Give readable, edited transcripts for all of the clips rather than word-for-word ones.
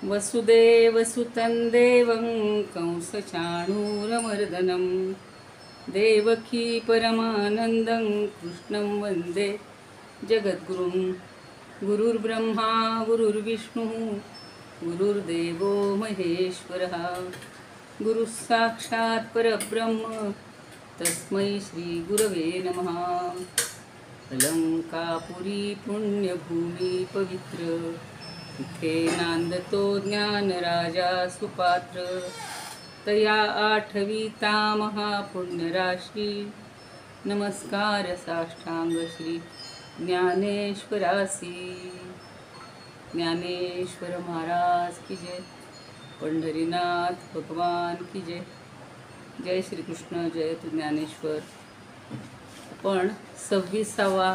वसुदेवसुतं देवं कंसचाणूरमर्दनं देवकी परमानन्दं कृष्णं वन्दे जगद्गुरुं। गुरुर्ब्रह्मा गुरुर्विष्णुः गुरुर्देवो महेश्वरः, गुरुः साक्षात् परब्रह्म तस्मै श्रीगुरवे नमः। अलंकापुरी पुण्यभूमी पवित्र, तिथे नांदतो ज्ञानराजा सुपात्र। तया आठविता महापुण्यराशी, नमस्कार साष्टांग श्री ज्ञानेश्वरासी। ज्ञानेश्वर महाराज की जय, पंढरीनाथ भगवान की जय। जय श्री कृष्ण, जय तू ज्ञानेश्वर। आपण 26वा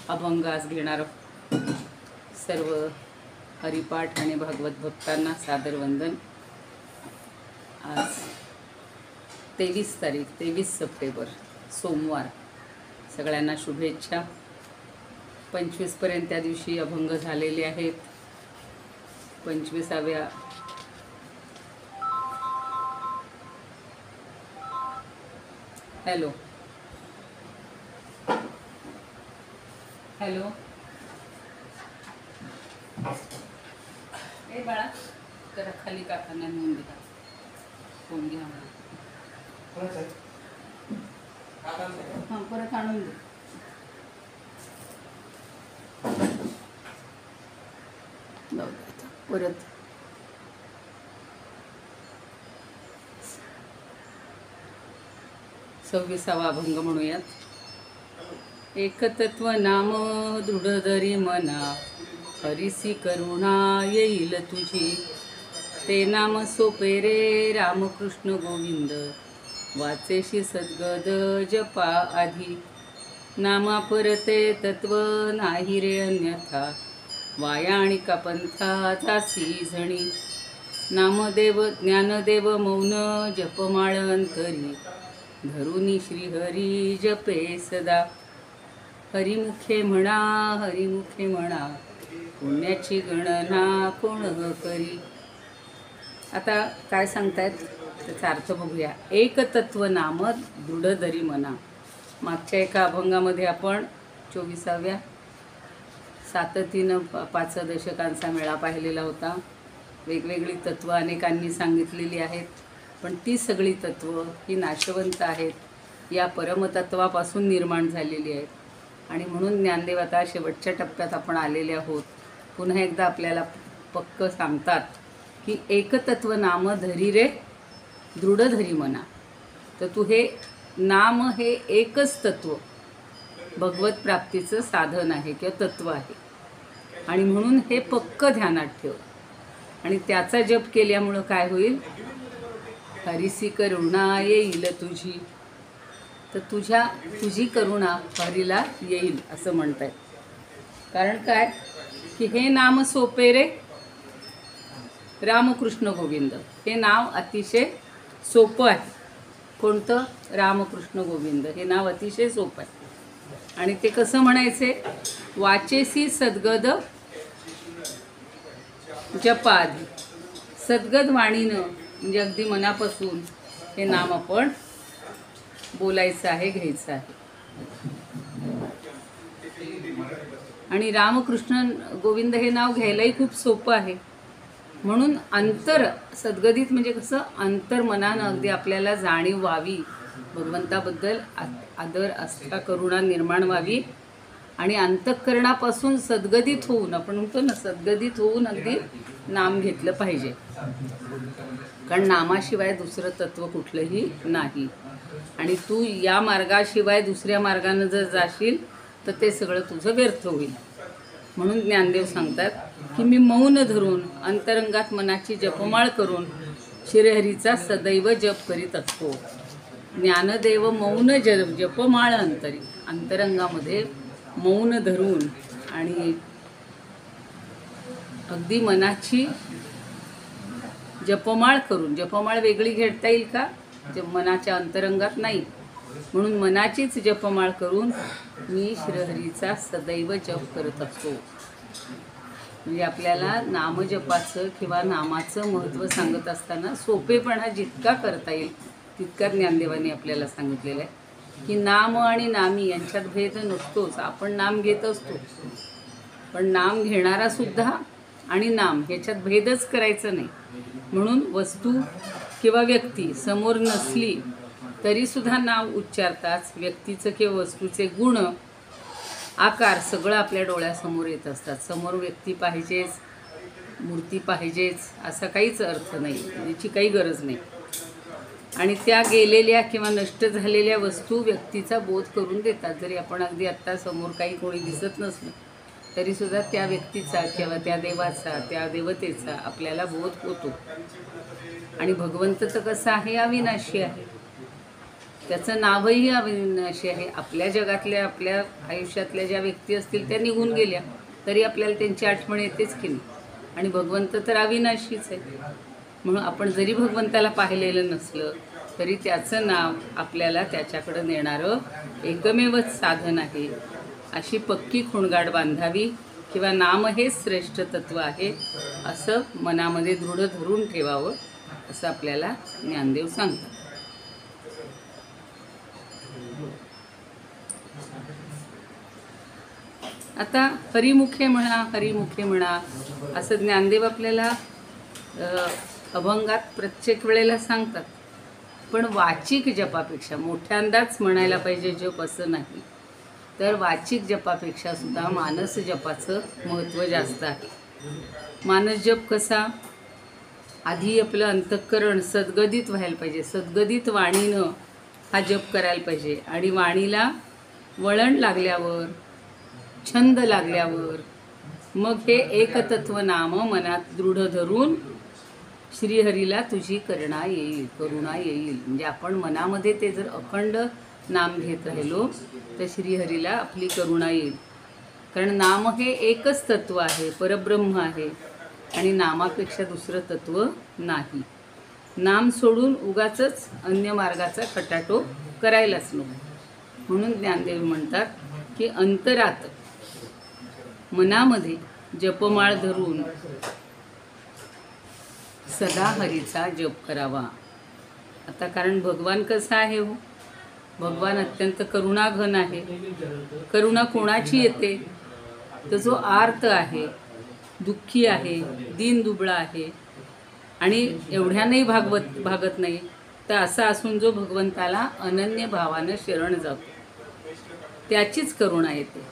अभंग आज घेणार आहोत। सर्व हरिपाठ आणि भागवत भक्तांना सादर वंदन। आज 23 तारीख 23 सप्टेंबर सोमवार, सगळ्यांना शुभेच्छा। 25 पर्यंत त्या दिवशी अभंग झालेले आहेत। 25व्या हॅलो हॅलो ए बाळा, जरा खाली काकांना नेऊन दे, फोन घ्या मला। हां, परत आणून दे। परत 26वा अभंग म्हणूयात। एकतत्व नाम दृढ धरी मना, हरिसी करुणा येईल तुझी। ते नाम सोपे रे रामकृष्ण गोविंद, वाचेशी सद्गद जपा आधी। नामा परते तत्व नाही रे अन्यथा, वायाणिका पंथा जासी झणी। नामदेव ज्ञानदेव मौन जपमाळ अंतरी, धरुनी श्रीहरी जपे सदा। हरिमुखे म्हणा हरिमुखे म्हणा, पुण्याची गणना कोण करी। आता काय सांगतायत त्याचा अर्थ बघूया। एकतत्व नाम दृढ धरी मना। मागच्या एका अभंगामध्ये आपण 24व्या 7-3-5 दशकांचा मेळा पाहिलेला होता। वेगवेगळी तत्त्व अनेकांनी सांगितलेली आहेत, पण ती सगळी तत्त्व ही नाशवंत आहेत, या परमतत्वापासून निर्माण झालेली आहेत। आणि म्हणून ज्ञानदेव आता शेवटच्या टप्प्यात आपण आलेले आहोत। पुन्हा एकदा आपल्याला पक्क सांगतात की एकतत्व नाम धरी रे दृढ धरी मना। तर तू हे नाम हे एकच तत्व भगवत प्राप्तीचं साधन आहे किंवा तत्व आहे, आणि म्हणून हे पक्क ध्यानात ठेव। आणि त्याचा जप केल्यामुळं काय होईल? हरिसी करुणा येईल तुझी। तर तुझी करुणा हरीला येईल असं म्हणतायत। कारण काय की हे नाम सोपे रे रामकृष्ण गोविंद, हे नाव अतिशय सोपं आहे। कोणतं? रामकृष्ण गोविंद हे नाव अतिशय सोपं आहे। आणि ते कसं म्हणायचे? वाचेसी सद्गद जपाधी। सद्गद वाणीनं म्हणजे अगदी मनापासून हे नाम आपण बोलायचं आहे, घ्यायचं आहे। आणि रामकृष्ण गोविंद हे नाव घ्यायलाही खूप सोपं आहे। म्हणून अंतर सद्गदित म्हणजे कसं? अंतर मनानं अगदी आपल्याला जाणीव व्हावी, भगवंताबद्दल आदर आस्था करुणा निर्माण व्हावी। आणि अंतःकरणापासून सद्गदित होऊन, आपण म्हणतो ना, सद्गदित होऊन अगदी नाम घेतलं पाहिजे। कारण नामाशिवाय दुसरं तत्व कुठलंही नाही। आणि तू या मार्गाशिवाय दुसऱ्या मार्गानं जर जाशील तर ते सगळं तुझं व्यर्थ होईल। म्हणून ज्ञानदेव सांगतात की मी मौन धरून अंतरंगात मनाची जपमाळ करून श्रीहरीचा सदैव जप करीत असतो। ज्ञानदेव मौन जपमाळ अंतरी, अंतरंगामध्ये मौन धरून आणि अगदी मनाची जपमाळ करून। जपमाळ वेगळी घेता येईल का? मनाच्या अंतरंगात नाही, म्हणून मनाचीच जपमाळ करून मी श्रीहरीचा सदैव जप करत असतो। म्हणजे आपल्याला नामजपाचं किंवा नामाचं महत्त्व सांगत असताना सोपेपणा जितका करता येईल तितका ज्ञानदेवांनी आपल्याला सांगितलेलं आहे की नाम आणि नामी यांच्यात भेद नसतोच. आपण नाम घेत असतो, पण नाम घेणारा सुद्धा आणि नाम ह्याच्यात भेदच करायचं नाही. म्हणून वस्तू किंवा व्यक्ती समोर नसली तरीसुद्धा नाव उच्चारताच व्यक्तीचं किंवा वस्तूचे गुण आकार सगळं आपल्या डोळ्यासमोर येत असतात. समोर व्यक्ती पाहिजेच, मूर्ती पाहिजेच असा काहीच अर्थ नाही, याची काही गरज नाही. आणि त्या गेलेल्या किंवा नष्ट झालेल्या वस्तू व्यक्तीचा बोध करून देतात. जरी आपण अगदी आत्ता समोर काही कोणी दिसत नसलं तरीसुद्धा त्या व्यक्तीचा किंवा त्या देवाचा, त्या देवतेचा आपल्याला बोध होतो. आणि भगवंत तर कसं आहे, अविनाशी आहे, त्याचं नावही अविनाशी आहे. आपल्या जगातल्या, आपल्या आयुष्यातल्या ज्या व्यक्ती असतील त्या निघून गेल्या तरी आपल्याला त्यांची आठवण येतेच की नाही. आणि भगवंत तर अविनाशीच आहे. म्हणून आपण जरी भगवंताला पाहिलेलं नसलं तरी त्याचं नाव आपल्याला त्याच्याकडं नेणारं एकमेवच साधन आहे. अशी पक्की खुणगाड बांधावी किंवा नाम हेच श्रेष्ठ तत्व आहे असं मनामध्ये दृढ धरून ठेवावं असं आपल्याला ज्ञानदेव सांगतात. आता हरिमुखे म्हणा, हरिमुखे म्हणा असं ज्ञानदेव आपल्याला अभंगात प्रत्येक वेळेला सांगतात. पण वाचिक जपापेक्षा, मोठ्यांदाच म्हणायला पाहिजे जप असं नाही, तर वाचिक जपापेक्षा सुद्धा मानस जपाचं महत्त्व जास्त आहे. मानस जप कसा, आधी आपलं अंतःकरण सद्गदित व्हायला पाहिजे. सद्गदित वाणीनं हा जप करायला पाहिजे. आणि वाणीला वळण लागल्यावर, छंद लागल्यावर मग हे एकतत्व नाम मनात दृढ धरून श्रीहरीला तुझी करुणा येईल. म्हणजे आपण मनामध्ये ते जर अखंड नाम घेत राहिलो तर श्रीहरीला आपली करुणा येईल. कारण नाम हे एकच तत्व आहे, परब्रह्म आहे आणि नामापेक्षा दुसरं तत्व नाही. नाम सोडून उगाचच अन्य मार्गाचा खटाटोप करायलाच नको. म्हणून ज्ञानदेव म्हणतात की अंतरात, मनामध्ये जपमाळ धरून सदा हरीचा जप करावा. आता कारण भगवान कसा आहे हो, भगवान अत्यंत करुणाघन आहे. करुणा कोणाची येते, तर जो आर्त आहे, दुःखी आहे, दीन दुबळा आहे आणि एवढ्यानंही भागत नाही, तर असा असून जो भगवंताला अनन्य भावानं शरण जातो त्याचीच करुणा येते.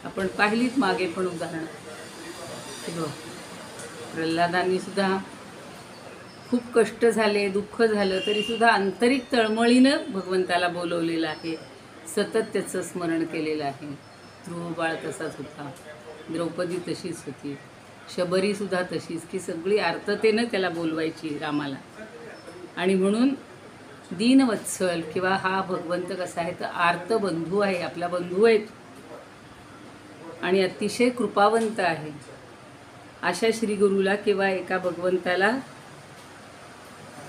आपण पाहिलीत मागे पण उदाहरणं, प्रल्हादांनी सुद्धा खूप कष्ट झाले, दुःख झालं तरीसुद्धा आंतरिक तळमळीनं भगवंताला बोलवलेलं आहे, सतत त्याचं स्मरण केलेलं आहे. ध्रुव बाळ तसाच होता, द्रौपदी तशीच होती, शबरीसुद्धा तशीच, की सगळी आर्ततेनं त्याला बोलवायची रामाला. आणि म्हणून दीनवत्सल किंवा हा भगवंत कसा आहे तर आर्त बंधू आहे, आपला बंधू आहे आणि अतिशय कृपावंत आहे. अशा श्रीगुरूला किंवा एका भगवंताला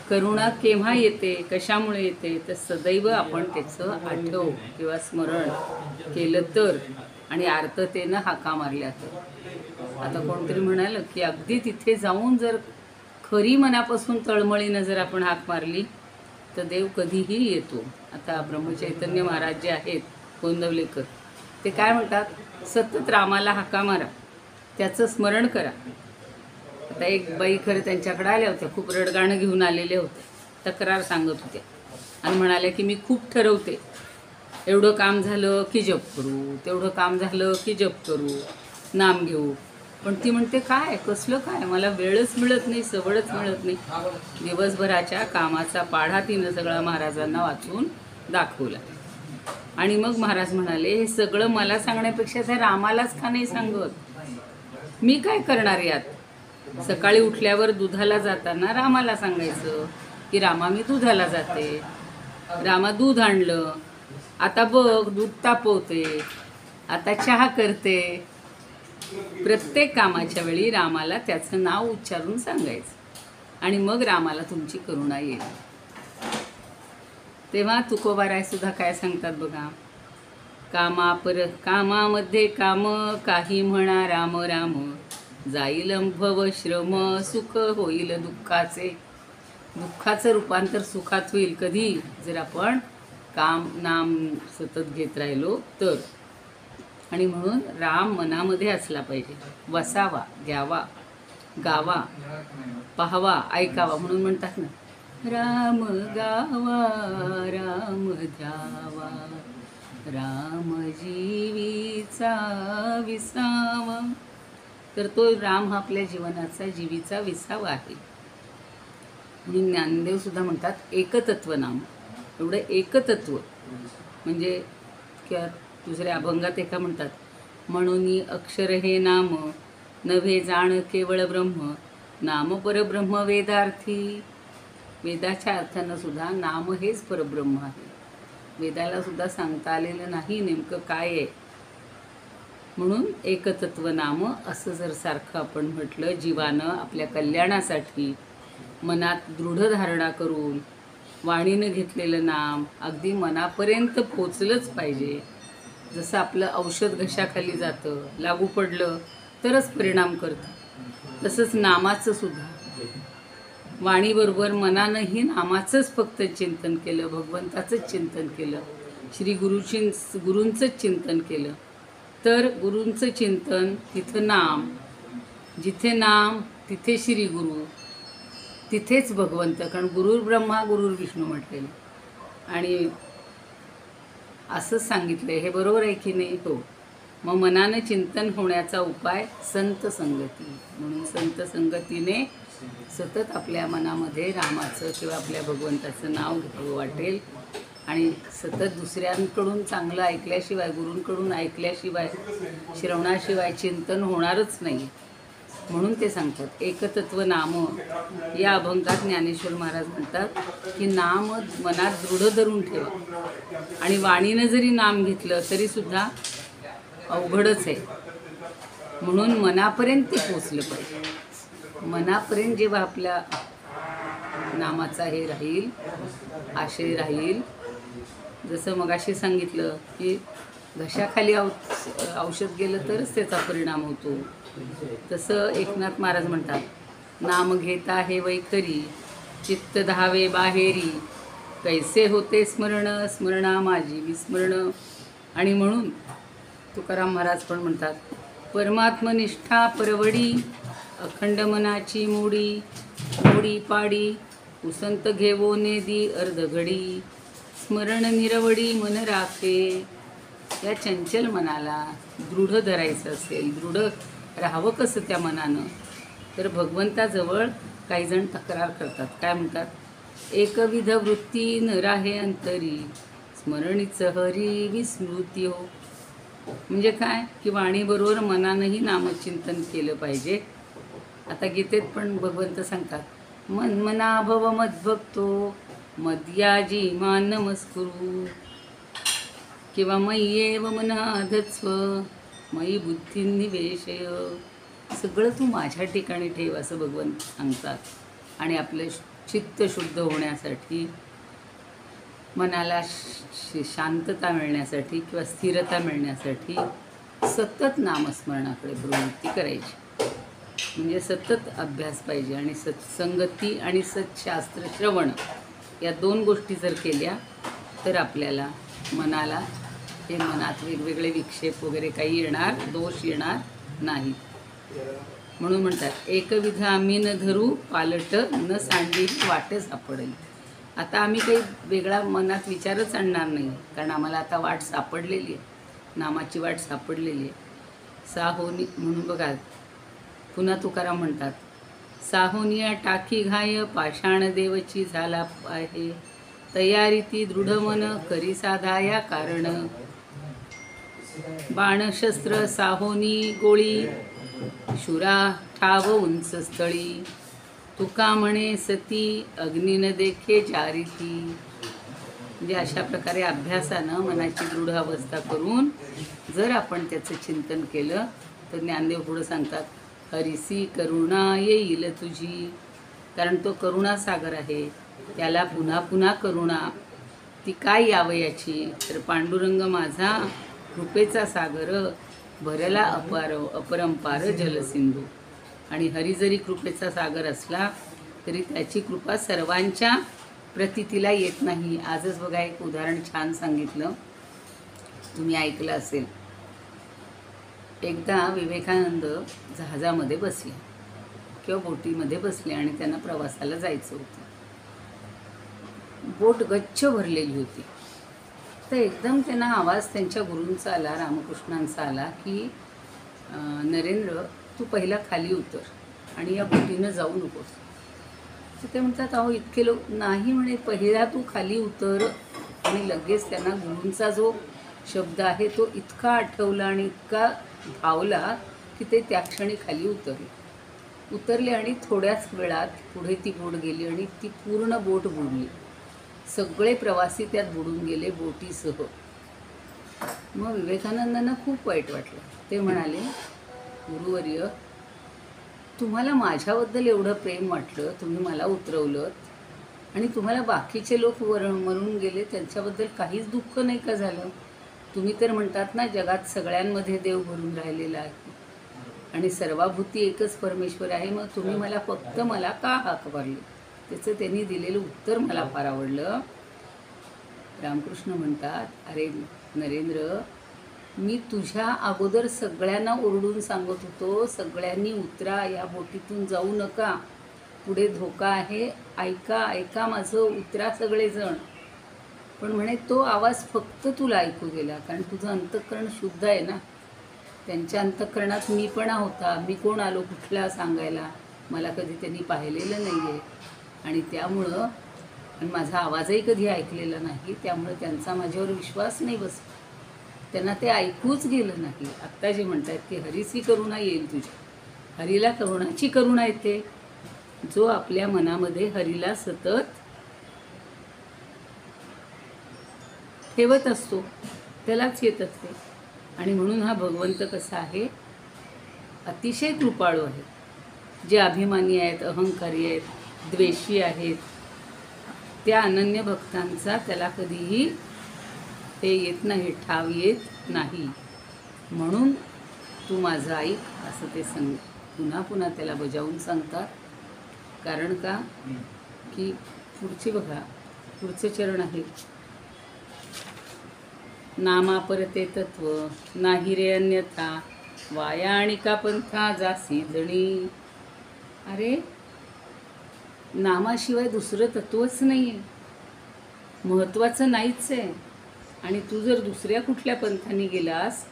करुणा केव्हा येते, कशामुळे येते, तर सदैव आपण त्याचं आठव किंवा स्मरण केलं तर आणि आर्ततेनं हाका मारल्या तर. आता कोणतरी म्हणालं की अगदी तिथे जाऊन जर खरी मनापासून तळमळीनं जर आपण हाक मारली तर देव कधीही येतो. आता ब्रह्मचैतन्य महाराज जे आहेत गोंदवलेकर, ते काय म्हणतात, सतत रामाला हाका मारा, त्याचं स्मरण करा. आता एक बाई खरं त्यांच्याकडे आल्या होत्या, खूप रडगाणं घेऊन आलेल्या होत्या, तक्रार सांगत होत्या आणि म्हणाल्या की मी खूप ठरवते, एवढं काम झालं की जप करू, तेवढं काम झालं की जप करू, नाम घेऊ, पण ती म्हणते काय कसलं काय, मला वेळच मिळत नाही, सवडच मिळत नाही. दिवसभराच्या कामाचा पाढा तिनं सगळा महाराजांना वाचून दाखवला. आणि मग महाराज म्हणाले, हे सगळं मला सांगण्यापेक्षा त्या रामालाच का नाही सांगत, मी काय करणार यात. सकाळी उठल्यावर दुधाला जाताना रामाला सांगायचं की रामा मी दुधाला जाते, रामा दूध आणलं, आता बघ दूध तापवते, आता चहा करते. प्रत्येक कामाच्या वेळी रामाला त्याचं नाव उच्चारून सांगायचं आणि मग रामाला तुमची करुणा येईल. तेव्हा तुकोबारायसुद्धा काय सांगतात बघा, कामामध्ये काम काही म्हणा राम राम, जाईल भव श्रम सुख होईल दुःखाचे. दुःखाचं रूपांतर सुखात होईल कधी, जर आपण काम नाम सतत घेत राहिलो तर. आणि म्हणून राम मनामध्ये असला पाहिजे, वसावा, घ्यावा, गावा, पाहावा, ऐकावा. म्हणून म्हणतात ना, राम गावा राम ध्यावा, राम जीवीचा विसावा. तर तो राम हा आपल्या जीवनाचा जीवीचा विसावा आहे. म्हणून ज्ञानदेव सुद्धा म्हणतात एकतत्व नाम. एवढं एकतत्व म्हणजे किंवा दुसऱ्या अभंगात एका म्हणतात, म्हणून अक्षर हे नाम नव्हे जाण केवळ ब्रह्म, नाम परब्रह्म वेदार्थी. वेदाच्या अर्थानं सुद्धा नाम हेच परब्रह्म आहे. वेदाला सुद्धा सांगता आलेलं नाही नेमकं काय आहे. म्हणून एकतत्व नाम असं जर सारखं आपण म्हटलं, जीवानं आपल्या कल्याणासाठी मनात दृढ धारणा करून वाणीनं घेतलेलं नाम अगदी मनापर्यंत पोचलंच पाहिजे. जसं आपलं औषध घशाखाली जातं, लागू पडलं तरच परिणाम करतं, तसंच नामाचं सुद्धा वाणीबरोबर मनानंही नामाचंच फक्त चिंतन केलं, भगवंताचंच चिंतन केलं, गुरूंचंच चिंतन केलं तर गुरूंचं चिंतन तिथं नाम, जिथे नाम तिथे श्री गुरु, तिथेच भगवंत. कारण गुरुर ब्रह्मा गुरुर विष्णू म्हटलेलं आणि असंच सांगितलं. हे बरोबर आहे की नाही? हो. मग मनानं चिंतन होण्याचा उपाय संत संगती. म्हणून संत संगतीने सतत आपल्या मनामध्ये रामाचं किंवा आपल्या भगवंताचं नाव घ्यावं वाटेल. आणि सतत दुसऱ्यांकडून चांगलं ऐकल्याशिवाय, गुरूंकडून ऐकल्याशिवाय, श्रवणाशिवाय चिंतन होणारच नाही. म्हणून ते सांगतात एकतत्व नाम. या अभंगात ज्ञानेश्वर महाराज म्हणतात की नाम मनात दृढ धरून ठेवा. आणि वाणीनं जरी नाम घेतलं तरीसुद्धा अवघडच आहे. म्हणून मनापर्यंत ते पोचलं पाहिजे. मनापर्यंत जेव्हा आपल्या नामाचा हे राहील, आशय राहील, जसं मगाशी सांगितलं की घशाखाली औषध गेलं तरच त्याचा परिणाम होतो, तसं एकनाथ महाराज म्हणतात, नाम घेता हे वैखरी, चित्त धावे बाहेरी, कैसे होते स्मरण, स्मरणा माझी विस्मरण. आणि म्हणून तुकाराम महाराज पण म्हणतात, परमात्मनिष्ठा परवडी, अखंड मनाची मोडी, मोडी पाडी, उसंत घेवो नेदी अर्धघडी, स्मरण निरवडी मन राखे. या चंचल मनाला दृढ धरायचं असेल, दृढ राहावं कसं त्या मनानं, तर भगवंताजवळ काही जण तक्रार करतात. काय म्हणतात? एकविध वृत्ती न राहे अंतरी, स्मरणीचं हरी विस्मृती हो. म्हणजे काय की वाणीबरोबर मनानंही नामचिंतन केलं पाहिजे. आता गीतेत पण भगवंत सांगतात, मन्मना भव मद्भक्तो मद्याजी मान नमस्कुरु, किंवा मय्येव मनाधत्स्व मयी बुद्धी निवेशय. सगळं तू माझ्या ठिकाणी ठेव असं भगवंत सांगतात. आणि आपलं चित्त शुद्ध होण्यासाठी, मनाला शांतता मिळण्यासाठी किंवा स्थिरता मिळण्यासाठी सतत नामस्मरणाकडे प्रवृत्ती करायची. म्हणजे सतत अभ्यास पाहिजे. आणि सत्संगती आणि सत्शास्त्र श्रवण या दोन गोष्टी जर केल्या तर आपल्याला मनाला हे मनात वेगवेगळे विक्षेप वगैरे काही येणार, दोष येणार नाही. म्हणून म्हणतात, एकविध आम्ही न धरू पालट, न सांडी वाटे सापडेल. आता आम्ही काही वेगळा मनात विचारच आणणार नाही, कारण आम्हाला आता वाट सापडलेली आहे, नामाची वाट सापडलेली आहे. साहोनी म्हणून बघा, पुन्हा तुकाराम म्हणतात, साहोनिया टाकी घाय पाषाण देवची झाला आहे, तयारीती दृढ मन करी साधाया कारण, बाणशस्त्र साहोनी गोळी शुरा ठाव उंच स्थळी, तुका म्हणे सती अग्निन देखे चारिती. म्हणजे अशा प्रकारे अभ्यासानं मनाची दृढ अवस्था करून जर आपण त्याचं चिंतन केलं तर ज्ञानदेव पुढं सांगतात, हरिसी करुणा येईल तुझी. कारण तो करुणा सागर आहे, त्याला पुन्हा पुन्हा करुणा. ती काय यावयाची? तर पांडुरंग माझा कृपेचा सागर, भरला अपार अपरंपार जलसिंधू. आणि हरी जरी कृपेचा सागर असला तरी त्याची कृपा सर्वांच्या प्रतीतीला येत नाही. आजच बघा एक उदाहरण छान सांगितलं, तुम्ही ऐकलं असेल. एकदा विवेकानंद जहाजामध्ये बसले किंवा बोटीमध्ये बसले आणि त्यांना प्रवासाला जायचं होतं. बोट गच्च भरलेली होती. तर एकदम त्यांना आवाज त्यांच्या गुरूंचा आला, रामकृष्णांचा आला की नरेंद्र, तू पहिला खाली उतर आणि या बोटीनं जाऊ नकोस. तर ते म्हणतात, अहो इतके लोक नाही म्हणे, पहिला तू खाली उतर. आणि लगेच त्यांना गुरूंचा जो शब्द आहे तो इतका आठवला आणि इतका भावला की ते त्या क्षणी खाली उतरले आणि थोड्याच वेळात पुढे ती बोट गेली आणि ती पूर्ण बोट बुडली. सगळे प्रवासी त्यात बुडून गेले बोटीसह. मग विवेकानंदांना खूप वाईट वाटलं. ते म्हणाले, गुरुवर्य, तुम्हाला माझ्याबद्दल एवढं प्रेम वाटलं, तुम्ही मला उतरवलं आणि तुम्हाला बाकीचे लोक मरून गेले त्यांच्याबद्दल काहीच दुःख नाही का झालं? तुम्ही तर म्हणतात ना, जगात सगळ्यांमध्ये देव भरून राहिलेला आहे आणि सर्वाभूती एकच परमेश्वर आहे. मग तुम्ही मला फक्त मला का हाक मारली? त्याचं त्यांनी दिलेलं उत्तर मला फार आवडलं. रामकृष्ण म्हणतात, अरे नरेंद्र, मी तुझ्या अगोदर सगळ्यांना ओरडून सांगत होतो, सगळ्यांनी उतरा, या बोटीतून जाऊ नका, पुढे धोका आहे, ऐका ऐका माझं, उतरा सगळेजण. पण म्हणे तो आवाज फक्त तुला ऐकू गेला, कारण तुझं अंतःकरण शुद्ध आहे ना. त्यांच्या अंतःकरणात मीपणा होता. मी कोण आलो कुठला सांगायला? मला कधी त्यांनी पाहिलेलं नाही आहे आणि त्यामुळं आणि माझा आवाजही कधी ऐकलेला नाही, त्यामुळे त्यांचा माझ्यावर विश्वास नाही बसला. त्यांना ते ऐकूच गेलं नाही. आत्ता जे म्हणतात की हरीची करुणा येईल तुझ्या, हरीला करुणाची करुणा येते. जो आपल्या मनामध्ये हरीला सतत ठेवत असतो त्यालाच येत असते. आणि म्हणून हा भगवंत कसा आहे, अतिशय कृपाळू आहे. जे अभिमानी आहेत, अहंकारी आहेत, द्वेषी आहेत, त्या अनन्य भक्तांचा त्याला कधीही हे येत नाही, ठाव येत नाही. म्हणून तू माझं ऐक असं ते पुन्हा पुन्हा त्याला बजावून सांगतात. कारण का की पुढचे बघा, पुढचे चरण आहे, नामापरते तत्व नाही रे अन्यथा, वाया आणि का पंथा जासी जणी. अरे नामाशिवाय दुसरं तत्वच नाही आहे, महत्त्वाचं नाहीच आहे. आणि तू जर दुसऱ्या कुठल्या पंथाने गेलास,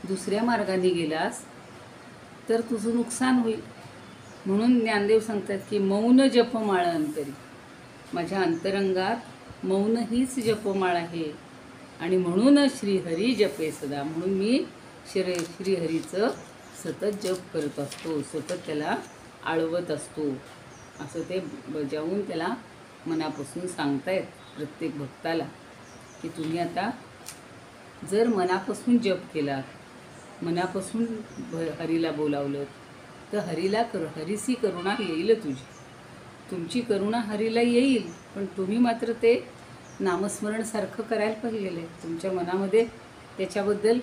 दुसऱ्या मार्गाने गेलास तर तुझं नुकसान होईल. म्हणून ज्ञानदेव सांगतात की मौन जपमाळ अंतरी, माझ्या अंतरंगात मौन हीच जपमाळ आहे. आणि म्हणूनच श्रीहरी जपे सदा, म्हणून मी श्रीहरीचं सतत जप करत असतो, सतत त्याला आळवत असतो. असं ते बजावून त्याला मनापासून सांगतायत प्रत्येक भक्ताला की तुम्ही आता जर मनापासून जप केला, मनापासून हरीला बोलावलं तर हरीसी करुणा येईल तुझी. तुमची करुणा हरीला येईल, पण तुम्ही मात्र ते नामस्मरण सारखं करायला पाहिजे. तुमच्या मनामध्ये त्याच्याबद्दल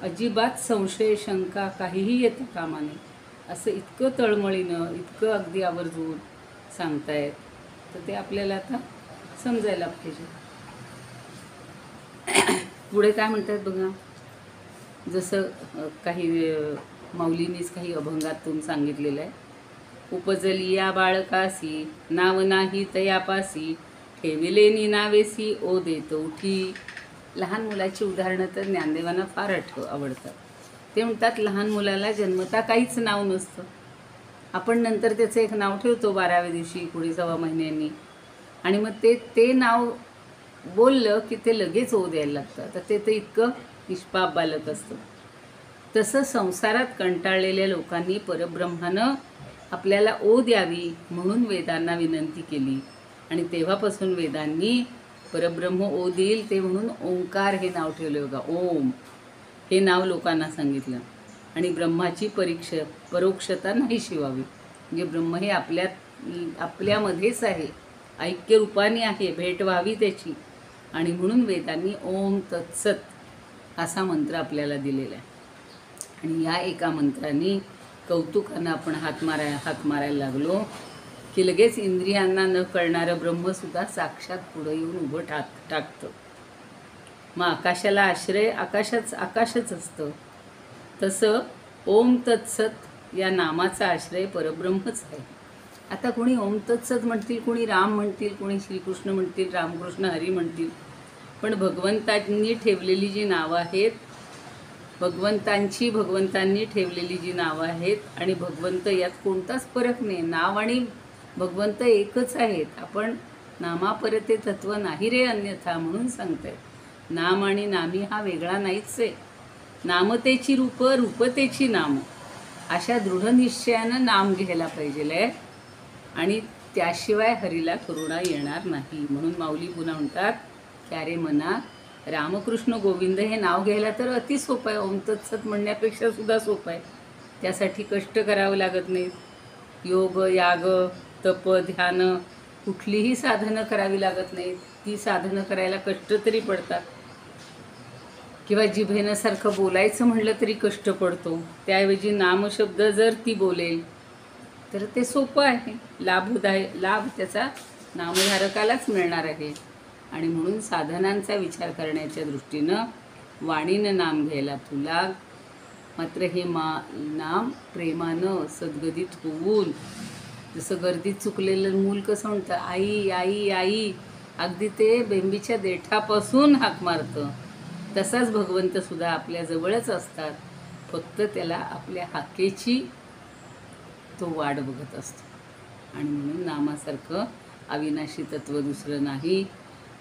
अजिबात संशय शंका काहीही येतं कामा नये. असं इतकं तळमळीनं, इतकं अगदी आवर्जून सांगतायत, तर ते आपल्याला आता समजायला पाहिजे. पुढे काय म्हणतात बघा, जसं काही माऊलींनीच काही अभंगातून सांगितलेलं आहे. उपजलिया बाळकासी नाव नाही तयापासी, ठेविलेनी नावेसी ओ देत उठी. लहान मुलाची उदाहरणं तर ज्ञानदेवांना फार आवडतात. ते म्हणतात लहान मुलाला जन्मता काहीच नाव नसतं, आपण नंतर त्याचं एक नाव ठेवतो 12व्या दिवशी, पुढे 6 महिन्यांनी, आणि मग ते नाव बोललं की ते लगेच ओ द्यायला लागतं. तर ते इतकं निष्पाप बालक असतं. तसं संसारात कंटाळलेल्या लोकांनी परब्रह्मानं आपल्याला ओ द्यावी म्हणून वेदांना विनंती केली आणि तेव्हापासून वेदांनी परब्रह्म ओ देईल ते म्हणून ओंकार हे नाव ठेवलं बघा. ओम हे नाव लोकांना सांगितलं. आणि ब्रह्माची परोक्षता नाही शिवावी, म्हणजे ब्रह्म हे आपल्यामध्येच आहे, ऐक्य रूपाने आहे, भेट व्हावी त्याची. आणि म्हणून वेदांनी ओम तत्सत असा मंत्र आपल्याला दिलेला आहे. आणि या एका मंत्राने कौतुकानं आपण हात मारायला लागलो की लगेच इंद्रियांना न कळणारं ब्रह्मसुद्धा साक्षात पुढं येऊन उभं टाकतं. मग आकाशाला आश्रय आकाशच असतं. तसं ओम तत्सत या नामाचा आश्रय परब्रह्मच आहे. आता कोणी ओम तत्सत म्हणतील, कोणी राम म्हणतील, कोणी श्रीकृष्ण म्हणतील, रामकृष्ण हरी म्हणतील. पण भगवंतांनी ठेवलेली जी नावं आहेत, भगवंतांनी ठेवलेली जी नावं आहेत आणि भगवंत यात कोणताच फरक नाही. नाव आणि भगवंत एकच आहेत. आपण नामापरते तत्व नाही रे अन्यथा म्हणून सांगतायत. नाम आणि नामी हा वेगळा नाहीच आहे. नामतेची रूप, रूपतेची नाम, अशा दृढ निश्चयानं नाम घ्यायला पाहिजे आणि त्याशिवाय हरीला करुणा येणार नाही. म्हणून माऊली पुन्हा म्हणतात की अरे मना, रामकृष्ण गोविंद हे नाव घ्यायला तर अति सोपं आहे. ओम तत्सत म्हणण्यापेक्षा सुद्धा सोपं आहे. त्यासाठी कष्ट करावं लागत नाहीत. योग, याग, तप, ध्यान कुठलीही साधनं करावी लागत नाहीत. ती साधनं करायला कष्ट तरी पडतात. किंवा जिभेनं सारखं बोलायचं म्हणलं तरी कष्ट पडतो. त्याऐवजी नामशब्द जर ती बोलेल तर ते सोपं आहे. लाभ त्याचा नामधारकालाच मिळणार आहे. आणि म्हणून साधनांचा विचार करण्याच्या दृष्टीनं वाणीनं नाम घ्यायला तू लाग. मात्र हे नाम प्रेमानं सद्गदित होऊन, जसं गर्दीत चुकलेलं मूल कसं म्हणतं आई आई आई, अगदी ते बेंबीच्या देठापासून हाक मारतं, तसाच भगवंतसुद्धा आपल्या जवळच असतात. फक्त त्याला आपल्या हाकेची तो वाट बघत असतो. आणि म्हणून नामासारखं अविनाशी तत्व दुसरं नाही.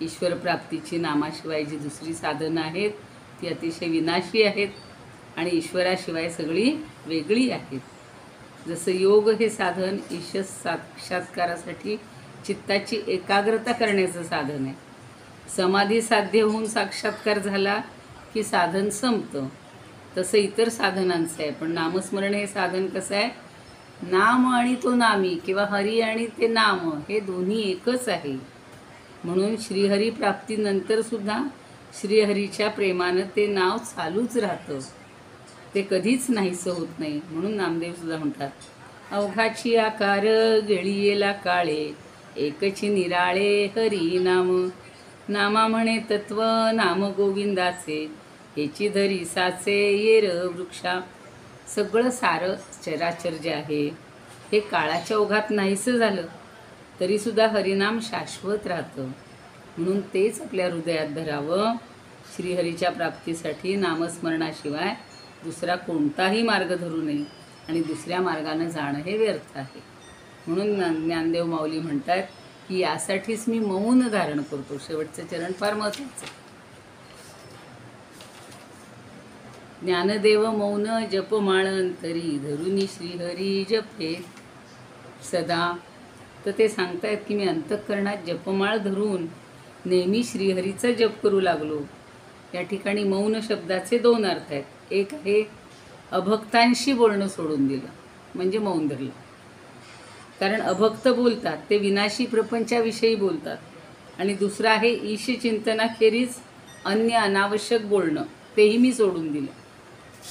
ईश्वर प्राप्तीची नामाशिवाय जी दुसरी साधनं आहेत ती अतिशय विनाशी आहेत आणि ईश्वराशिवाय सगळी वेगळी आहेत. जसं योग हे साधन ईश साक्षात्कारासाठी चित्ताची एकाग्रता करण्याचं साधन आहे. समाधी साध्य होऊन साक्षात्कार झाला की साधन संपतं. तसं इतर साधनांचं आहे. पण नामस्मरण हे साधन कसं आहे, नाम आणि तो नामी किंवा हरी आणि ते नाम हे दोन्ही एकच आहे. म्हणून श्रीहरी प्राप्तीनंतरसुद्धा श्रीहरीच्या प्रेमानं ते नाव चालूच राहतं. ते कधीच नाहीसं होत नाही. म्हणून नामदेवसुद्धा म्हणतात, अवघाची आकार गेळीयेला काळे, एकची निराळे हरी नाम. नामा म्हणे तत्व नाम गोविंदाचे, हेची धरी साचे येर वृक्षा. सगळं सारं चराचर जे आहे हे काळाच्या ओघात नाहीसं झालं तरीसुद्धा हरिनाम शाश्वत राहतं. म्हणून तेच आपल्या हृदयात धरावं. श्रीहरीच्या प्राप्तीसाठी नामस्मरणाशिवाय दुसरा कोणताही मार्ग धरू नये आणि दुसऱ्या मार्गानं जाणं हे व्यर्थ आहे. म्हणून ज्ञानदेव माऊली म्हणतात की यासाठीच मी मौन धारण करतो. शेवटचं चरण फार महत्त्वाचं. ज्ञानदेव मौन जपमाळ अंतरी, धरुनी श्रीहरी जपे सदा. तर ते सांगतायत की मी अंतःकरणात जपमाळ धरून नेहमी श्रीहरीचा जप करू लागलो. या ठिकाणी मौन शब्दाचे दोन अर्थ आहेत. एक आहे अभक्तांशी बोलणं सोडून दिलं म्हणजे मौन धरलं. कारण अभक्त बोलतात ते विनाशी प्रपंचाविषयी बोलतात. आणि दुसरं आहे ईशचिंतनाखेरीज अन्य अनावश्यक बोलणं, तेही मी सोडून दिलं.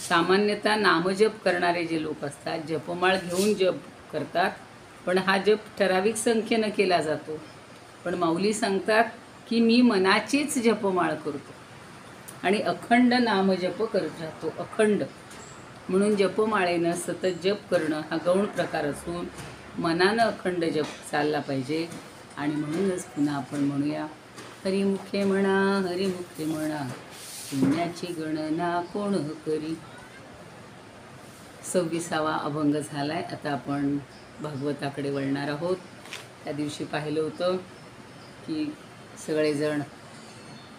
सामान्यतः नामजप करणारे जे लोक असतात जपमाळ घेऊन जप करतात, पण हा जप ठराविक संख्येनं केला जातो. पण माऊली सांगतात की मी मनाचीच जपमाळ करतो आणि अखंड नामजप करत राहतो. अखंड म्हणून जपमाळेनं सतत जप करणं हा गौण प्रकार असून मनानं अखंड जप चालला पाहिजे. आणि म्हणूनच पुन्हा आपण म्हणूया, हरिमुखे म्हणा हरिमुखे म्हणा, पुण्याची गणना कोण करी. 26वा अभंग झाला आहे. आता आपण भागवताकडे वळणार आहोत. त्या दिवशी पाहिलं होतं की सगळेजण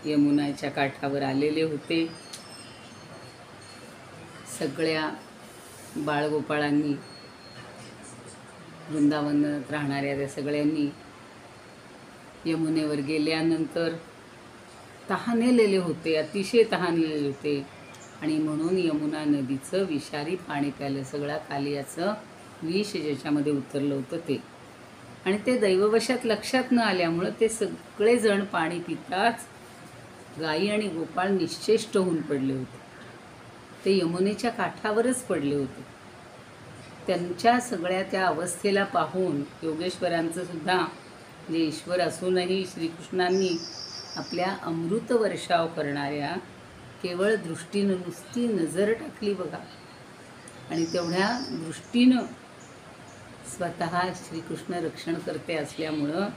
यमुनाच्या काठावर आलेले होते. सगळ्या बाळगोपाळांनी, वृंदावनात राहणाऱ्या त्या सगळ्यांनी यमुनेवर गेल्यानंतर तहानलेले होते, अतिशय तहानलेले होते. आणि म्हणून यमुना नदीचं विषारी पाणी प्यालं. सगळ्या कालियाचं विष ज्याच्यामध्ये उतरलं होतं ते. आणि ते दैववशात लक्षात न आल्यामुळं ते सगळेजण पाणी पिताच गायी आणि गोपाळ निश्चेष्ट होऊन पडले होते. ते यमुनेच्या काठावरच पडले होते. त्यांच्या सगळ्या त्या अवस्थेला पाहून योगेश्वरांचं सुद्धा जे ईश्वर असूनही श्रीकृष्णांनी आपल्या अमृत वर्षाव करणाऱ्या केवळ दृष्टीनं नुसती नजर टाकली बघा, आणि तेवढ्या दृष्टीनं स्वतः श्रीकृष्ण रक्षण करते असल्यामुळं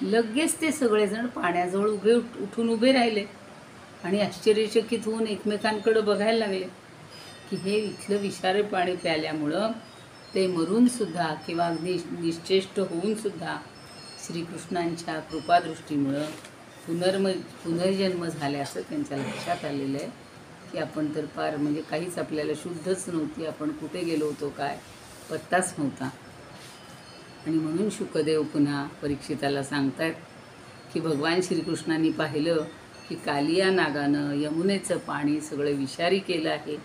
लगेच ते सगळेजण पाण्याजवळ उठून उभे राहिले आणि आश्चर्यचकित होऊन एकमेकांकडे बघायला लागले की हे इथलं विषारी पाणी प्याल्यामुळं ते मरूनसुद्धा किंवा अगदी निश्चेष्ट होऊनसुद्धा श्रीकृष्णांच्या कृपादृष्टीमुळं पुनर्जन्म झाल्याचं त्यांच्या लक्षात आलेलं आहे की आपण तर फार म्हणजे काहीच आपल्याला शुद्धच नव्हती, आपण कुठे गेलो होतो काय पत्ताच नव्हता. आणि म्हणून शुकदेव पुन्हा परीक्षिताला सांगतायत की भगवान श्रीकृष्णांनी पाहिलं की कालिया नागानं यमुनेचं पाणी सगळं विषारी केलं आहे,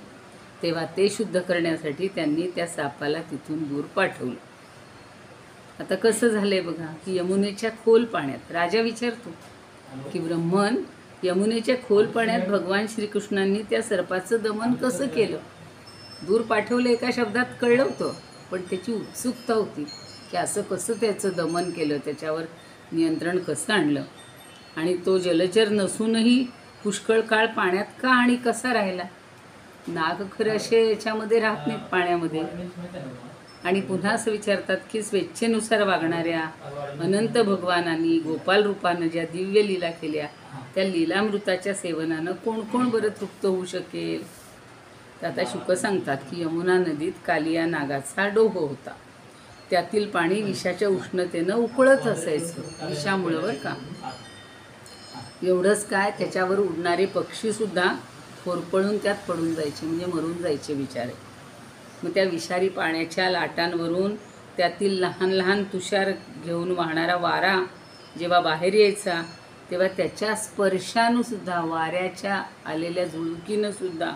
तेव्हा ते शुद्ध करण्यासाठी त्यांनी त्या सापाला तिथून दूर पाठवलं. आता कसं झालं आहे बघा की यमुनेच्या खोल पाण्यात राजा विचारतो की ब्रह्मन, यमुनेच्या खोल पाण्यात भगवान श्रीकृष्णांनी त्या सर्पाचं दमन कसं केलं? दूर पाठवलं एका शब्दात कळलं होतं, पण त्याची उत्सुकता होती की असं कसं त्याचं दमन केलं, त्याच्यावर नियंत्रण कसं आणलं, आणि तो जलचर नसूनही पुष्कळ काळ पाण्यात का आणि कसा राहिला? नाग खरं असे याच्यामध्ये राहत नाहीत पाण्यामध्ये. आणि पुन्हा असं विचारतात की स्वेच्छेनुसार वागणाऱ्या अनंत भगवानांनी गोपाल रूपानं ज्या दिव्य लीला केल्या त्या लीलामृताच्या सेवनानं कोण कोण बरं तृप्त होऊ शकेल? तर आता शुक सांगतात की यमुना नदीत कालिया नागाचा डोह होता, त्यातील पाणी विषाच्या उष्णतेनं उकळत असायचं, विषामुळं बरं का. एवढंच काय, त्याच्यावर उडणारे पक्षीसुद्धा होरपळून त्यात पडून जायचे, म्हणजे मरून जायचे बिचारे. मग त्या विषारी पाण्याच्या लाटांवरून त्यातील लहान लहान तुषार घेऊन वाहणारा वारा जेव्हा बाहेर यायचा तेव्हा त्याच्या स्पर्शानुसुद्धा, वाऱ्याच्या आलेल्या झुळकीनंसुद्धा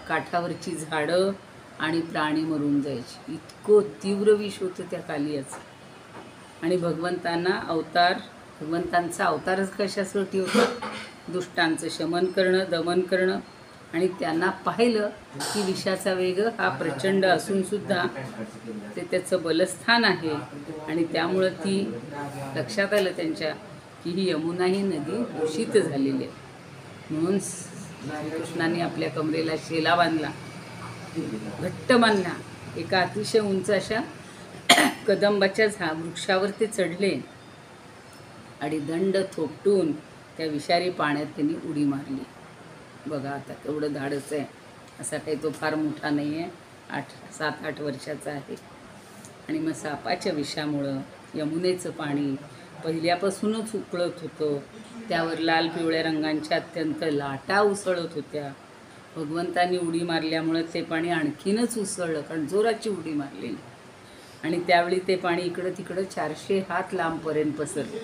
काठावरची झाडं आणि प्राणी मरून जायचे. इतकं तीव्र विष होतं त्या कालियाचं. आणि भगवंतांचा अवतारच कशासाठी होता? दुष्टांचं शमन करणं, दमन करणं. आणि त्यांना पाहिलं की विषाचा वेग हा प्रचंड असूनसुद्धा ते त्याचं बलस्थान आहे, आणि त्यामुळं ती लक्षात आलं त्यांच्या की ही यमुना ही नदी दूषित झालेली आहे. म्हणून श्रीकृष्णांनी आपल्या कमरेला शेला बांधला, घट्ट बांधला. एका अतिशय उंच अशा कदंबाच्या वृक्षावर ते चढले आणि दंड थोपटून त्या विषारी पाण्यात त्यांनी उडी मारली. बघा आता तेवढं धाडस आहे. असा काही तो फार मोठा नाही आहे, 7-8 वर्षाचा आहे. आणि मग सापाच्या विषामुळं यमुनेचं पाणी पहिल्यापासूनच उकळत होतं, त्यावर लाल पिवळ्या रंगांच्या अत्यंत लाटा उसळत होत्या. भगवंतांनी उडी मारल्यामुळं ते पाणी आणखीनच उसळलं, कारण जोराची उडी मारली. आणि त्यावेळी ते पाणी इकडं तिकडं 400 हात लांबपर्यंत पसरलं.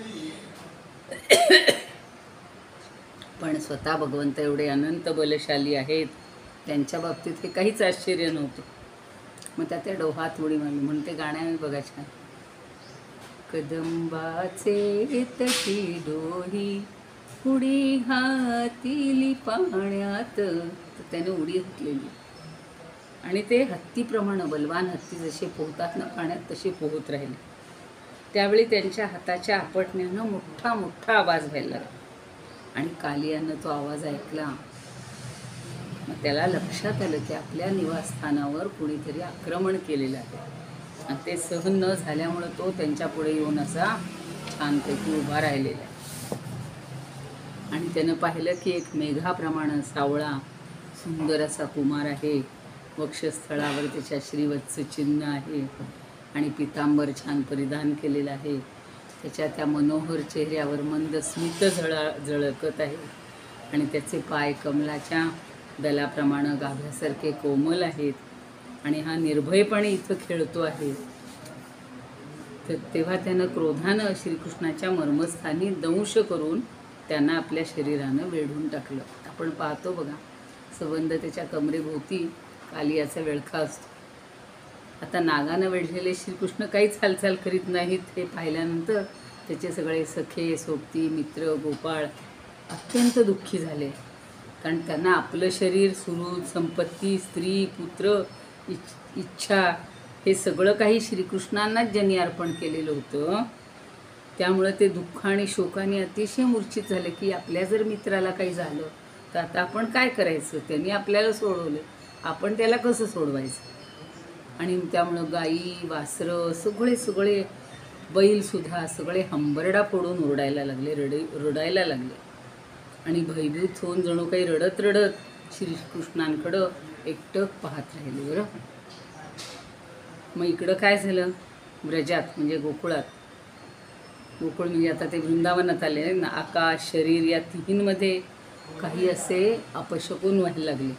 पण स्वतः भगवंत एवढे अनंत बलशाली आहेत, त्यांच्या बाबतीत हे काहीच आश्चर्य नव्हतं. मग त्या डोहात उडी मारली. म्हणून ते गाणं बघा छान, कदंबाचे तटी डोही उडी घातली पाण्यात. तर त्याने उडी घातलेली आणि ते हत्तीप्रमाणे, बलवान हत्ती जसे पोहतात ना पाण्यात तसे पोहत राहिले. त्यावेळी त्यांच्या हाताच्या आपटण्यानं मोठा मोठा आवाज व्हायला लागला. आणि कालियानं तो आवाज ऐकला. मग त्याला लक्षात आलं की आपल्या निवासस्थानावर कुणीतरी आक्रमण केलेलं आहे, आणि ते सहन न झाल्यामुळं तो त्यांच्या पुढे येऊन असा छानपैकी उभा राहिलेला आहे. आणि त्यानं पाहिलं की एक मेघाप्रमाणे सावळा सुंदर असा कुमार आहे. वक्षस्थळावर त्याच्या श्रीवत्स चिन्ह आहे आणि पितांबर छान परिधान केलेलं आहे. त्याच्या त्या मनोहर चेहऱ्यावर मंद स्मित झळकत आहे, आणि त्याचे पाय कमलाच्या दलाप्रमाणे गाभ्यासारखे कोमल आहेत, आणि हा निर्भयपणे इथं खेळतो आहे. तर तेव्हा त्यानं क्रोधानं श्रीकृष्णाच्या मर्मस्थानी दंश करून त्यांना आपल्या शरीरानं वेढून टाकलं. आपण पाहतो बघा, संबंध त्याच्या कमरेभोवती कालियाचा विळखा असतो. आता नागानं वेढलेले श्रीकृष्ण काहीच हालचाल करीत नाहीत. हे पाहिल्यानंतर त्याचे सगळे सखे, सोबती, मित्र, गोपाळ अत्यंत दुःखी झाले, कारण त्यांना आपलं शरीर, सुहृद, संपत्ती, स्त्री, पुत्र इच्छा हे सगळं काही श्रीकृष्णांनाच ज्यांनी अर्पण केलेलं होतं, त्यामुळं ते दुःख आणि शोकाने अतिशय मूर्छित झाले की आपल्या जर मित्राला काही झालं तर आता आपण काय करायचं. त्यांनी आपल्याला सोडवलं, आपण त्याला कसं सोडवायचं. आणि त्यामुळं गाई वासरं सगळे बैलसुद्धा सगळे हंबरडा फोडून रडायला लागले आणि भयभीत होऊन जणू काही रडत श्रीकृष्णांकडं एकटक पाहत राहिले. बरं, मग इकडं काय झालं, व्रजात म्हणजे गोकुळात, गोकुळ म्हणजे आता ते वृंदावनात आले ना, आकाश शरीर या तिन्हींमध्ये काही असे अपशकुन व्हायला लागले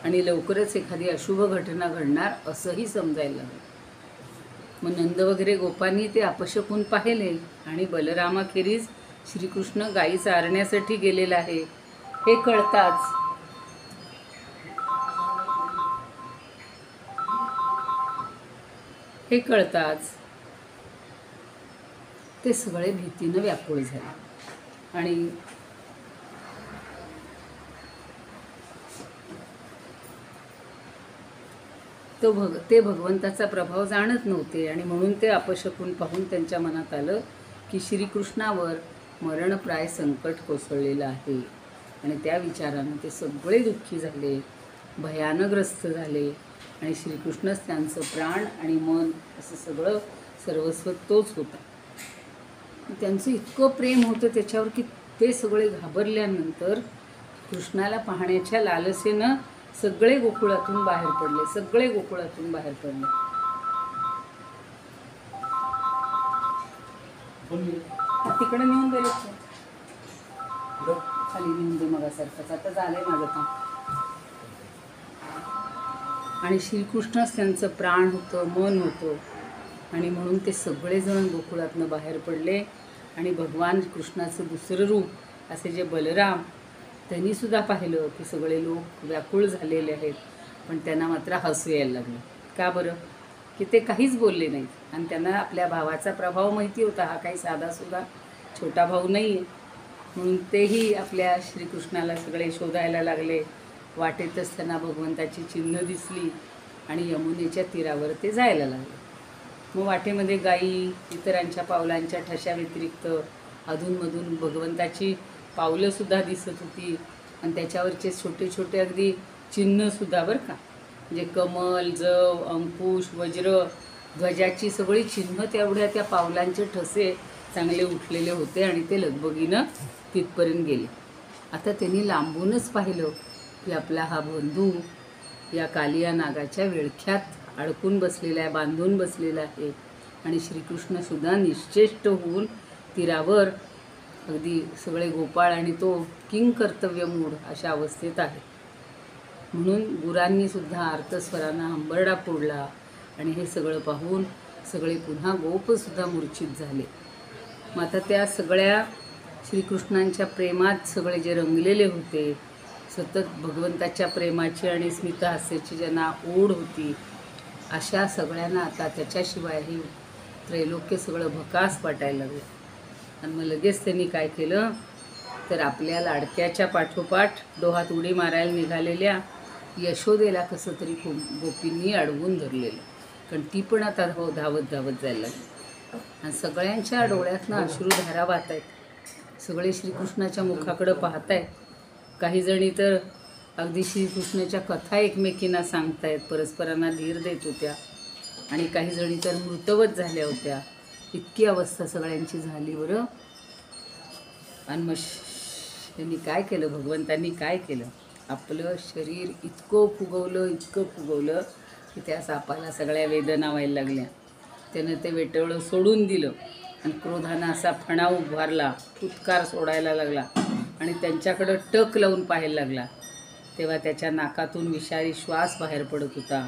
आणि लवकरच एखादी अशुभ घटना घडणार असंही समजायला लागलं. मग नंद वगैरे गोपांनी ते अपशकुन पाहिले आणि बलरामाखेरीज श्रीकृष्ण गायी चारण्यासाठी गेलेला आहे हे कळताच ते सगळे भीतीनं व्याकुळ झाले आणि ते भगवंताचा प्रभाव जाणत नव्हते आणि म्हणून ते अपशकुन पाहून त्यांच्या मनात आलं की श्रीकृष्णावर मरणप्राय संकट कोसळलेलं आहे. आणि त्या विचारानं ते सगळे दुःखी झाले, भयानग्रस्त झाले आणि श्रीकृष्णच त्यांचं प्राण आणि मन असं सगळं सर्वस्व तोच होता. त्यांचं इतकं प्रेम होतं त्याच्यावर की ते सगळे घाबरल्यानंतर कृष्णाला पाहण्याच्या लालसेनं सगळे गोकुळातून बाहेर पडले. तिकडे नेऊन दे, खाली नेऊन दे मगासारखंच, आता झालंय माझं काम. आणि श्रीकृष्णच त्यांचं प्राण होतं, मन होतं आणि म्हणून ते सगळेजण गोकुळातनं बाहेर पडले. आणि भगवान कृष्णाचं दुसरं रूप असे जे बलराम, त्यांनीसुद्धा पाहिलं की सगळे लोक व्याकुळ झालेले आहेत, पण त्यांना मात्र हसू यायला लागलं. का बरं, की ते काहीच बोलले नाहीत आणि त्यांना आपल्या भावाचा प्रभाव माहिती होता, हा काही साधासुद्धा छोटा भाऊ नाही आहे. म्हणून तेही आपल्या श्रीकृष्णाला सगळे शोधायला लागले. वाटेतच त्यांना भगवंताची चिन्ह दिसली आणि यमुनेच्या तीरावर ते जायला लागले. मग वाटेमध्ये गायी इतरांच्या पावलांच्या ठशा व्यतिरिक्त अधूनमधून भगवंताची पावलंसुद्धा दिसत होती आणि त्याच्यावरचे छोटे छोटे अगदी चिन्हसुद्धा, बरं का, म्हणजे कमल, जव, अंकुश, वज्र, ध्वजाची सगळी चिन्ह तेवढ्या त्या पावलांचे ठसे चांगले उठलेले होते आणि ते लगबगीनं तिथपर्यंत गेले. आता त्यांनी लांबूनच पाहिलं की आपला हा बंधू या कालिया नागाच्या विळख्यात अडकून बसलेला आहे, बांधून बसलेला आहे आणि श्रीकृष्णसुद्धा निश्चेष्ट होऊन तीरावर अगदी सगळे गोपाळ आणि तो किंकर्तव्यमूढ अशा अवस्थेत आहे. म्हणून गुरांनीसुद्धा आर्तस्वरांना हंबरडा फोडला आणि हे सगळं पाहून सगळे पुन्हा गोपसुद्धा मूर्छित झाले. मग आता त्या सगळ्या श्रीकृष्णांच्या प्रेमात सगळे जे रंगलेले होते, सतत भगवंताच्या प्रेमाची आणि स्मितहास्याची ज्यांना ओढ होती, अशा सगळ्यांना आता त्याच्याशिवाय ही त्रैलोक्य सगळं भकास वाटायला लागलं. आणि मग लगेच त्यांनी काय केलं तर आपल्या लाडक्याच्या पाठोपाठ डोहात उडी मारायला निघालेल्या यशोदेला कसं तरी गोपींनी अडवून धरलेलं, कारण ती पण आता धावत जायला लागली आणि सगळ्यांच्या डोळ्यातनं अश्रुधारा वाहत आहेत. सगळे श्रीकृष्णाच्या मुखाकडं पाहत आहेत. काही जणी तर अगदी श्रीकृष्णाच्या कथा एकमेकींना सांगतायत, परस्परांना धीर देत होत्या आणि काही जणी तर मृतवत झाल्या होत्या. इतकी अवस्था सगळ्यांची झाली. बरं, आणि मग त्यांनी काय केलं, भगवंतांनी काय केलं, आपलं शरीर इतकं फुगवलं की त्या सापाला सगळ्या वेदना व्हायला लागल्या. त्यानं ते वेटवळं सोडून दिलं आणि क्रोधानं असा फणा उभारला, फुटकार सोडायला लागला आणि त्यांच्याकडं टक लावून पाहायला लागला. तेव्हा त्याच्या नाकातून विषारी श्वास बाहेर पडत होता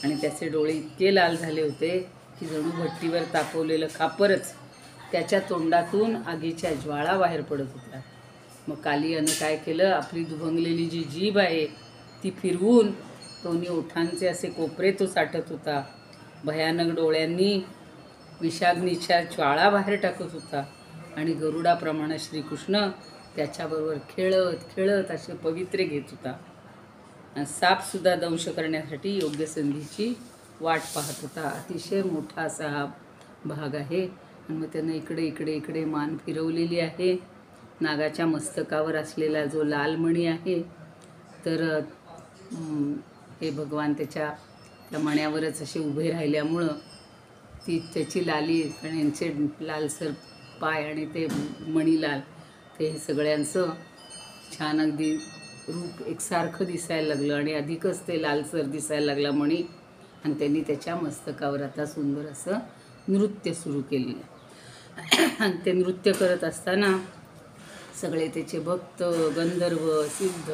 आणि त्याचे डोळे इतके लाल झाले होते की जणू भट्टीवर तापवलेलं खापरच. त्याच्या तोंडातून आगीच्या ज्वाळा बाहेर पडत होत्या. मग कालियानं काय केलं, आपली दुभंगलेली जी जीभ आहे ती फिरवून दोन्ही ओठांचे असे कोपरे तो साठत होता. भयानक डोळ्यांनी विषाग्नीच्या ज्वाळा बाहेर टाकत होता आणि गरुडाप्रमाणे श्रीकृष्ण त्याच्याबरोबर खेळत असे पवित्रे घेत होता. सापसुद्धा दंश करण्यासाठी योग्य संधीची वाट पाहत होता. अतिशय मोठा असा हा भाग आहे. आणि मग त्यानं इकडे इकडे इकडे मान फिरवलेली आहे. नागाच्या मस्तकावर असलेला जो लाल मणी आहे, तर हे भगवान त्या मण्यावरच असे उभे राहिल्यामुळं त्याची लाली आणि यांचे लालसर पाय आणि ते मणिलाल, ते हे सगळ्यांचं छान अगदी रूप एकसारखं दिसायला लागलं आणि अधिकच ते लालसर दिसायला लागला मणी. आणि त्यांनी त्याच्या मस्तकावर आता सुंदर असं नृत्य सुरू केलेलं. आणि ते नृत्य करत असताना सगळे त्याचे भक्त, गंधर्व, सिद्ध,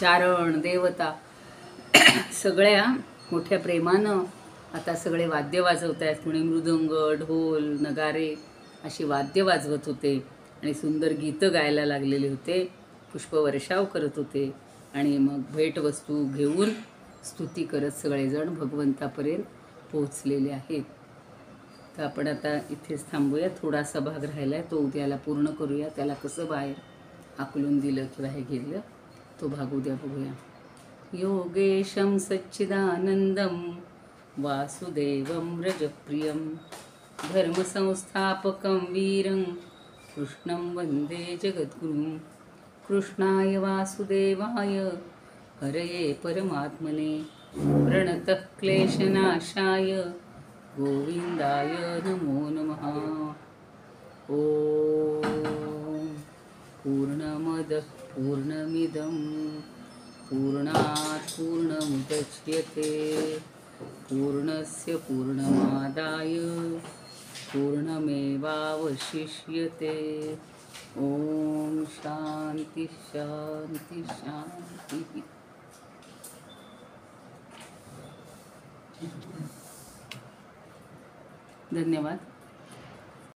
चारण, देवता सगळ्या मोठ्या प्रेमानं आता सगळे वाद्य वाजवत आहेत. कोणी मृदंग, ढोल, नगारे अशी वाद्य वाजवत होते आणि सुंदर गीतं गायला लागलेले होते. पुष्पवर्षाव करत होते आणि मग भेटवस्तू घेऊन स्तुती करत सगळेजण भगवंतापर्यंत पोहोचलेले आहेत. तर आपण आता इथेच थांबूया. थोडासा भाग राहिला आहे, तो उद्याला पूर्ण करूया. त्याला कसं बाहेर आकलून दिलं किंवा हे घेतलं, तो भाग उद्या बघूया. योगेशं सच्चिदानंदं वासुदेवं रजप्रियं धर्मसंस्थापकं वीरं कृष्णं वन्दे जगद्गुरुं. कृष्णाय वासुदेवाय हरये परमात्मने प्रणतः क्लेशनाशाय गोविंदाय नमो नमः. ओम पूर्णमदः पूर्णमिदं पूर्णात् पूर्णमुदच्यते पूर्णस्य पूर्णमादाय पूर्णमेवावशिष्यते. ओम शांति शांति शांति. धन्यवाद.